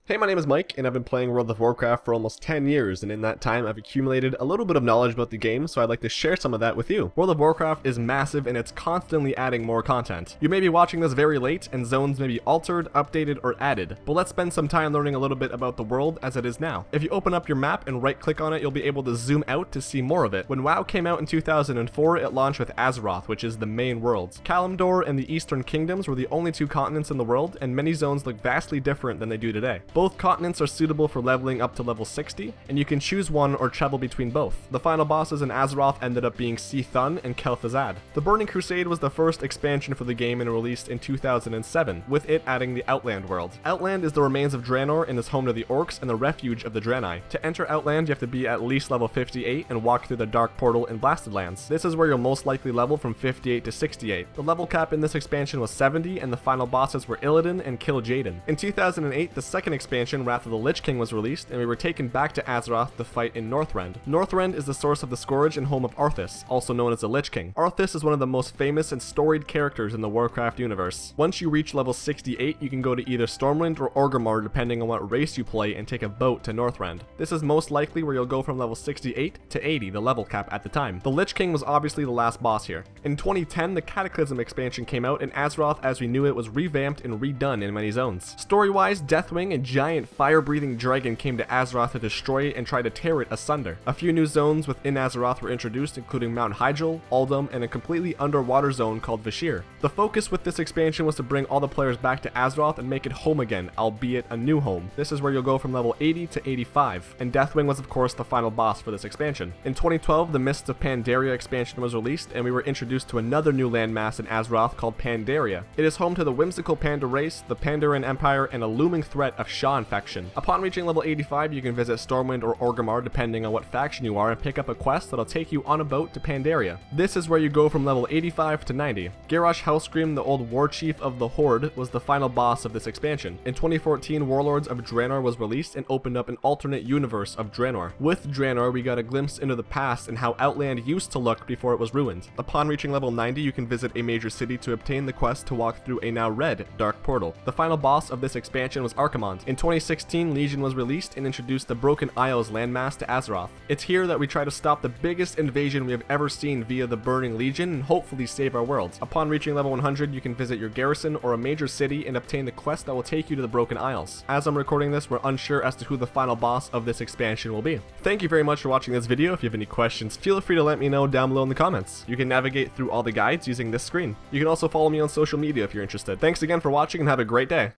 Hey, my name is Mike, and I've been playing World of Warcraft for almost 10 years, and in that time I've accumulated a little bit of knowledge about the game, so I'd like to share some of that with you. World of Warcraft is massive, and it's constantly adding more content. You may be watching this very late, and zones may be altered, updated, or added, but let's spend some time learning a little bit about the world as it is now. If you open up your map and right-click on it, you'll be able to zoom out to see more of it. When WoW came out in 2004, it launched with Azeroth, which is the main world. Kalimdor and the Eastern Kingdoms were the only two continents in the world, and many zones look vastly different than they do today. Both continents are suitable for leveling up to level 60, and you can choose one or travel between both. The final bosses in Azeroth ended up being C'Thun and Kel'Thuzad. The Burning Crusade was the first expansion for the game and released in 2007, with it adding the Outland world. Outland is the remains of Draenor and is home to the Orcs and the refuge of the Draenei. To enter Outland, you have to be at least level 58 and walk through the Dark Portal in Blasted Lands. This is where you'll most likely level from 58 to 68. The level cap in this expansion was 70, and the final bosses were Illidan and Kil'jaeden. In 2008, the second expansion, Wrath of the Lich King, was released, and we were taken back to Azeroth to fight in Northrend. Northrend is the source of the Scourge and home of Arthas, also known as the Lich King. Arthas is one of the most famous and storied characters in the Warcraft universe. Once you reach level 68, you can go to either Stormwind or Orgrimmar depending on what race you play and take a boat to Northrend. This is most likely where you'll go from level 68 to 80, the level cap at the time. The Lich King was obviously the last boss here. In 2010, the Cataclysm expansion came out, and Azeroth as we knew it was revamped and redone in many zones. Story-wise, Deathwing, a giant fire-breathing dragon, came to Azeroth to destroy it and try to tear it asunder. A few new zones within Azeroth were introduced, including Mount Hyjal, Uldum, and a completely underwater zone called Vashj'ir. The focus with this expansion was to bring all the players back to Azeroth and make it home again, albeit a new home. This is where you'll go from level 80 to 85, and Deathwing was of course the final boss for this expansion. In 2012, the Mists of Pandaria expansion was released, and we were introduced to another new landmass in Azeroth called Pandaria. It is home to the whimsical Panda race, the Pandaren Empire, and a looming threat of Sha infection. Upon reaching level 85, you can visit Stormwind or Orgrimmar depending on what faction you are and pick up a quest that'll take you on a boat to Pandaria. This is where you go from level 85 to 90. Garrosh Hellscream, the old war chief of the Horde, was the final boss of this expansion. In 2014, Warlords of Draenor was released and opened up an alternate universe of Draenor. With Draenor, we got a glimpse into the past and how Outland used to look before it was ruined. Upon reaching level 90, you can visit a major city to obtain the quest to walk through a now red Dark Portal. The final boss of this expansion was Archimonde. In 2016, Legion was released and introduced the Broken Isles landmass to Azeroth. It's here that we try to stop the biggest invasion we have ever seen via the Burning Legion and hopefully save our world. Upon reaching level 100, you can visit your garrison or a major city and obtain the quest that will take you to the Broken Isles. As I'm recording this, we're unsure as to who the final boss of this expansion will be. Thank you very much for watching this video. If you have any questions, feel free to let me know down below in the comments. You can navigate through all the guides using this screen. You can also follow me on social media if you're interested. Thanks again for watching and have a great day.